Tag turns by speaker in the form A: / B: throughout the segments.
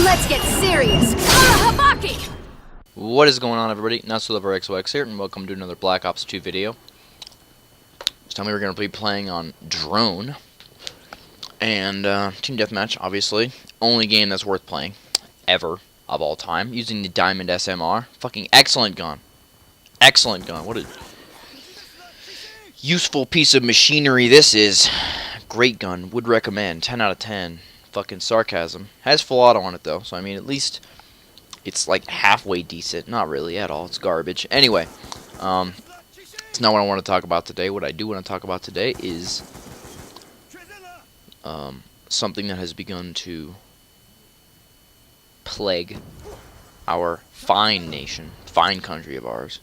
A: Let's get serious. Habaki!
B: What is going on, everybody? NotSoLoverXOX here, and welcome to another Black Ops 2 video. This time we're going to be playing on Drone. And, Team Deathmatch, obviously. Only game that's worth playing. Ever. Of all time. Using the Diamond SMR. Fucking excellent gun. Excellent gun. What a useful piece of machinery this is. Great gun. Would recommend. 10 out of 10. Fucking sarcasm. Has full auto on it, though. So, I mean, at least it's like halfway decent. Not really at all. It's garbage. Anyway, it's not what I want to talk about today. What I do want to talk about today is something that has begun to plague our fine nation, fine country of ours.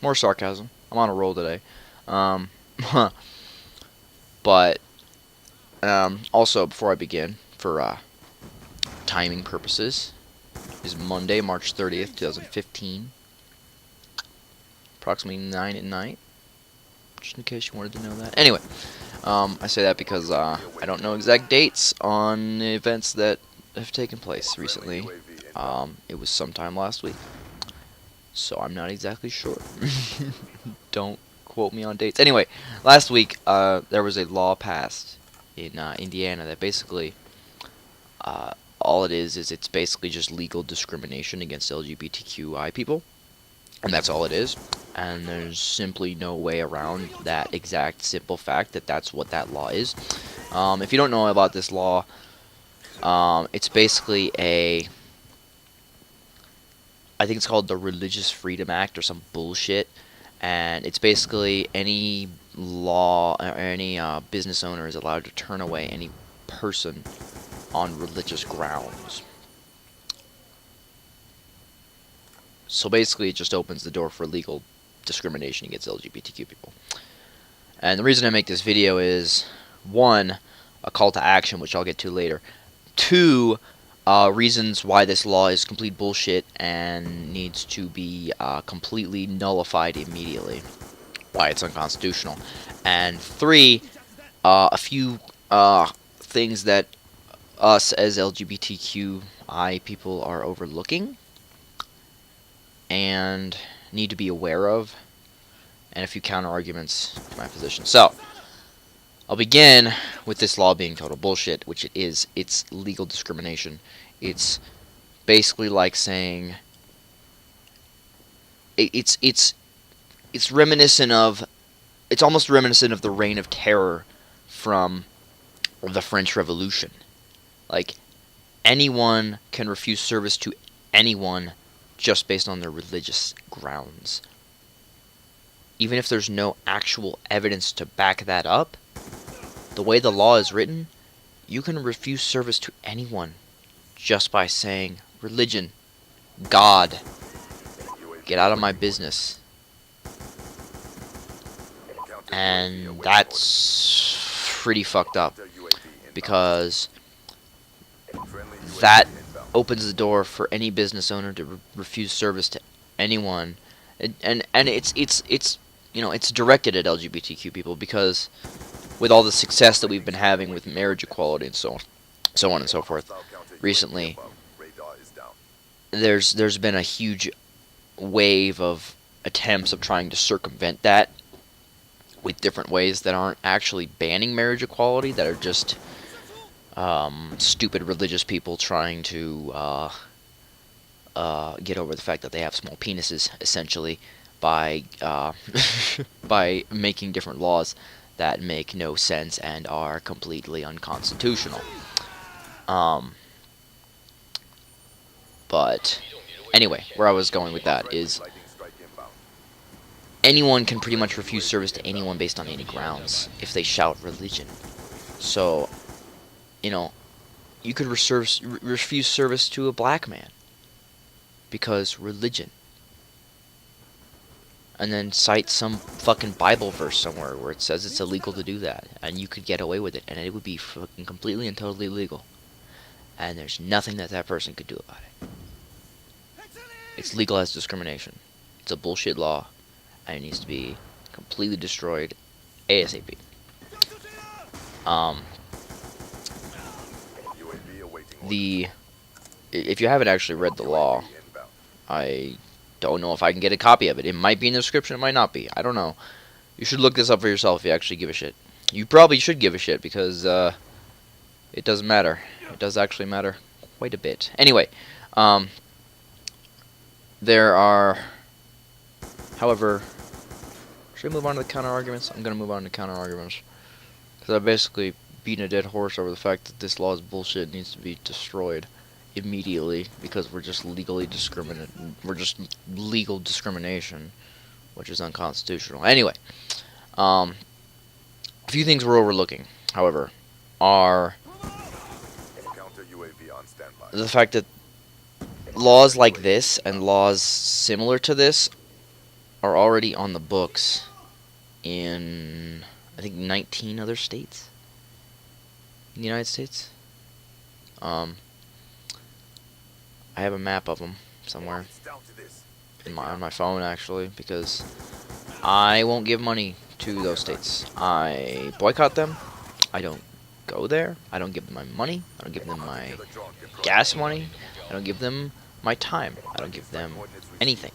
B: More sarcasm. I'm on a roll today. But also, before I begin, for timing purposes, is Monday, March 30th, 2015. Approximately 9 at night. Just in case you wanted to know that. Anyway, I say that because I don't know exact dates on the events that have taken place recently. It was sometime last week. So I'm not exactly sure. Don't quote me on dates. Anyway, last week there was a law passed in Indiana that basically all it is it's basically just legal discrimination against LGBTQI people, and that's all it is. And there's simply no way around that exact simple fact that that's what that law is. If you don't know about this law, it's basically I think it's called the Religious Freedom Act or some bullshit, and it's basically any law or any business owner is allowed to turn away any person on religious grounds. So basically it just opens the door for legal discrimination against LGBTQ people. And the reason I make this video is, one, a call to action, which I'll get to later. Two, reasons why this law is complete bullshit and needs to be completely nullified immediately. Why it's unconstitutional. And three, a few things that us as LGBTQI people are overlooking and need to be aware of, and a few counter arguments to my position. So I'll begin with this law being total bullshit, which it is. It's legal discrimination. It's basically like saying it's reminiscent of, it's almost reminiscent of the Reign of Terror from the French Revolution. Like, anyone can refuse service to anyone just based on their religious grounds. Even if there's no actual evidence to back that up, the way the law is written, you can refuse service to anyone just by saying, religion, God, get out of my business. And that's pretty fucked up, because that opens the door for any business owner to refuse service to anyone, and it's you know, it's directed at LGBTQ people, because with all the success that we've been having with marriage equality and so on and so forth recently, there's been a huge wave of attempts of trying to circumvent that with different ways that aren't actually banning marriage equality, that are just stupid religious people trying to get over the fact that they have small penises, essentially, by by making different laws that make no sense and are completely unconstitutional. But anyway, where I was going with that is, anyone can pretty much refuse service to anyone based on any grounds if they shout religion. So, you know, you could refuse service to a black man because religion, and then cite some fucking Bible verse somewhere where it says it's illegal to do that, and you could get away with it, and it would be fucking completely and totally legal, and there's nothing that that person could do about it. It's legal as discrimination. It's a bullshit law, and it needs to be completely destroyed ASAP. The if you haven't actually read the law, I don't know if I can get a copy of it. It might be in the description, it might not be. I don't know. You should look this up for yourself if you actually give a shit. You probably should give a shit because it does matter. It does actually matter quite a bit. Anyway, there are, however, should I move on to the counter arguments? I'm gonna move on to counter arguments because I basically beaten a dead horse over the fact that this law is bullshit and needs to be destroyed immediately because we're just legally discriminate. We're just legal discrimination, which is unconstitutional. Anyway, a few things we're overlooking, however, are the fact that laws like this and laws similar to this are already on the books in, I think, 19 other states in the United States. I have a map of them somewhere on my phone, actually, because I won't give money to those states. I boycott them. I don't go there. I don't give them my money. I don't give them my gas money. I don't give them my time. I don't give them anything.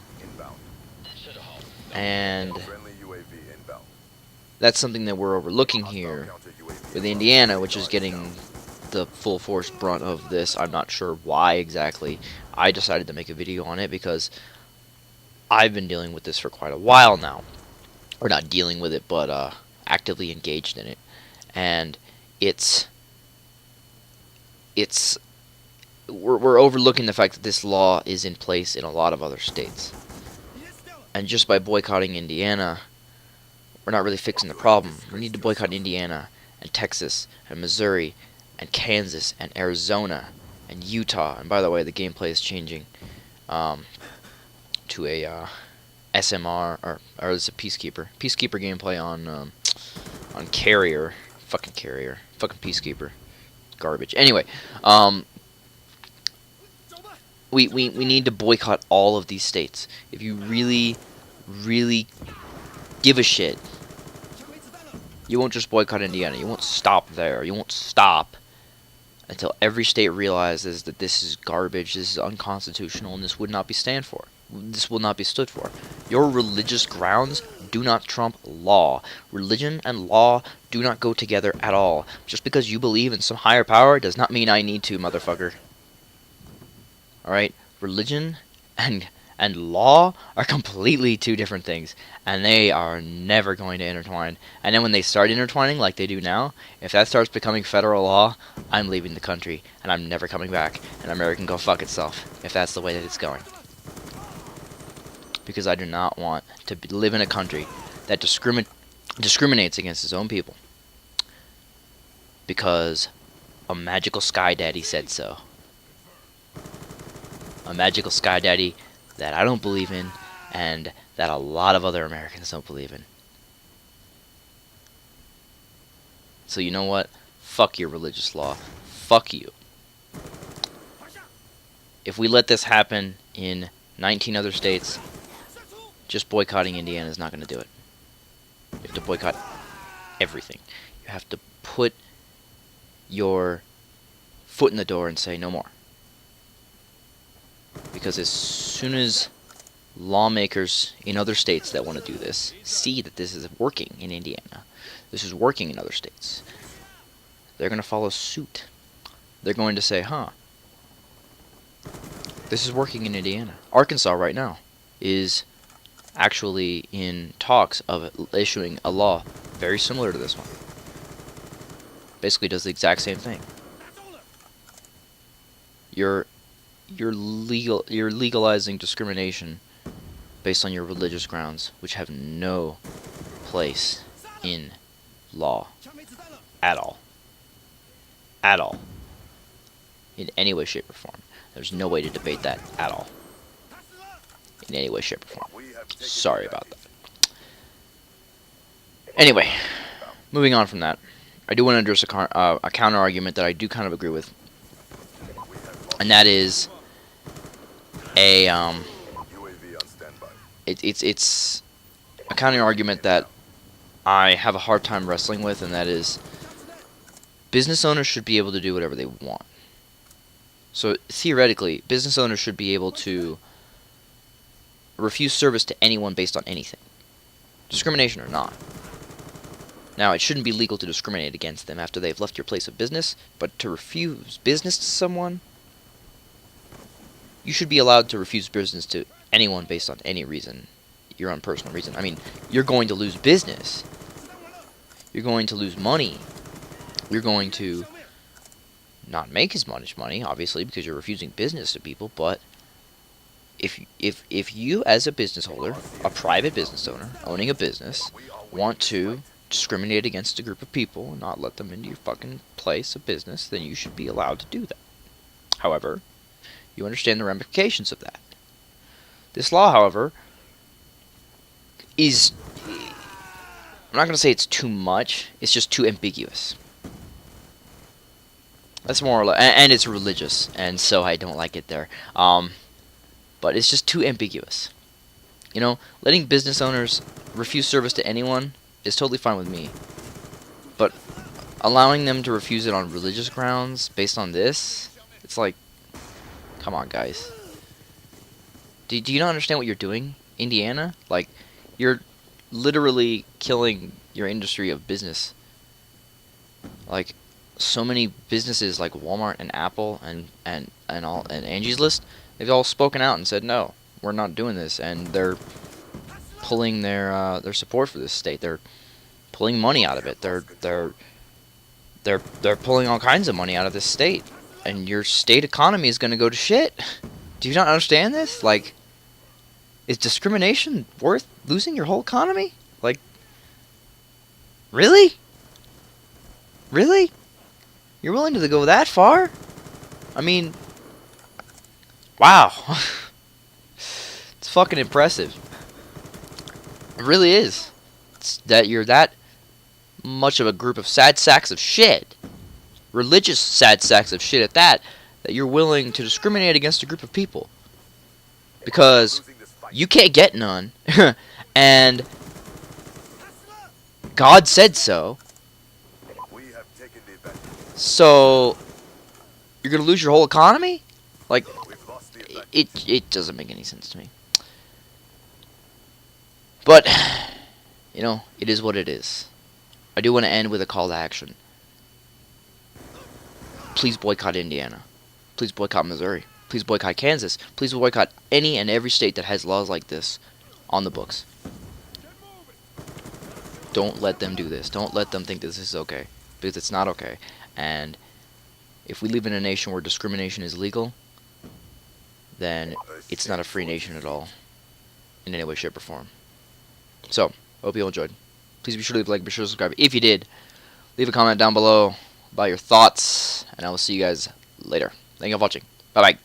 B: And that's something that we're overlooking here with Indiana, which is getting the full force brunt of this. I'm not sure why exactly. I decided to make a video on it because I've been dealing with this for quite a while now. Or not dealing with it, but actively engaged in it. And we're overlooking the fact that this law is in place in a lot of other states. And just by boycotting Indiana, we're not really fixing the problem. We need to boycott Indiana and Texas and Missouri and Kansas and Arizona and Utah. And by the way, the gameplay is changing to a SMR or it's a Peacekeeper gameplay on Carrier, fucking Peacekeeper, garbage. Anyway, we need to boycott all of these states. If you really give a shit, you won't just boycott Indiana. You won't stop there. You won't stop until every state realizes that this is garbage, this is unconstitutional, and this would not be stand for. This will not be stood for. Your religious grounds do not trump law. Religion and law do not go together at all. Just because you believe in some higher power does not mean I need to, motherfucker. Alright? Religion and law are completely two different things, and they are never going to intertwine. And then when they start intertwining like they do now, if that starts becoming federal law, I'm leaving the country, and I'm never coming back, and America can go fuck itself if that's the way that it's going. Because I do not want to live in a country that discriminates against its own people. Because a magical sky daddy said so. A magical sky daddy that I don't believe in, and that a lot of other Americans don't believe in. So you know what? Fuck your religious law. Fuck you. If we let this happen in 19 other states, just boycotting Indiana is not going to do it. You have to boycott everything. You have to put your foot in the door and say no more. Because as soon as lawmakers in other states that want to do this see that this is working in Indiana, this is working in other states, they're going to follow suit. They're going to say, huh, this is working in Indiana. Arkansas right now is actually in talks of issuing a law very similar to this one. Basically does the exact same thing. You're legalizing discrimination based on your religious grounds, which have no place in law at all. At all. In any way, shape, or form. There's no way to debate that at all. In any way, shape, or form. Sorry about that. Anyway, moving on from that, I do want to address a counter argument that I do kind of agree with, and that is it's a counter argument that I have a hard time wrestling with, and that is business owners should be able to do whatever they want. So theoretically, business owners should be able to refuse service to anyone based on anything, discrimination or not. Now, it shouldn't be legal to discriminate against them after they've left your place of business, but to refuse business to someone, you should be allowed to refuse business to anyone based on any reason, your own personal reason. I mean, you're going to lose business. You're going to lose money. You're going to not make as much money, obviously, because you're refusing business to people, but if you as a business holder, a private business owner, owning a business, want to discriminate against a group of people and not let them into your fucking place of business, then you should be allowed to do that. However, you understand the ramifications of that. This law, however, is, I'm not going to say it's too much, it's just too ambiguous. That's more or less, and it's religious, and so I don't like it there. But it's just too ambiguous. You know, letting business owners refuse service to anyone is totally fine with me. But allowing them to refuse it on religious grounds based on this, it's like, come on, guys. Do you not understand what you're doing, Indiana? Like, you're literally killing your industry of business. Like, so many businesses like Walmart and Apple and Angie's List, they've all spoken out and said no, we're not doing this, and they're pulling their support for this state. They're pulling money out of it. They're pulling all kinds of money out of this state, and your state economy is going to go to shit. Do you not understand this? Like, is discrimination worth losing your whole economy? Like, really? Really? You're willing to go that far? I mean, wow. It's fucking impressive. It really is. It's that you're that much of a group of sad sacks of shit, religious sad sacks of shit at that, that you're willing to discriminate against a group of people. Because you can't get none, and God said so. So you're gonna lose your whole economy? Like, it doesn't make any sense to me. But you know, it is what it is. I do want to end with a call to action. Please boycott Indiana. Please boycott Missouri. Please boycott Kansas. Please boycott any and every state that has laws like this on the books. Don't let them do this. Don't let them think this is okay, because it's not okay. And if we live in a nation where discrimination is legal, then it's not a free nation at all, in any way, shape, or form. So, hope you all enjoyed. Please be sure to leave a like, be sure to subscribe. If you did, leave a comment down below about your thoughts, and I will see you guys later. Thank you all for watching. Bye-bye.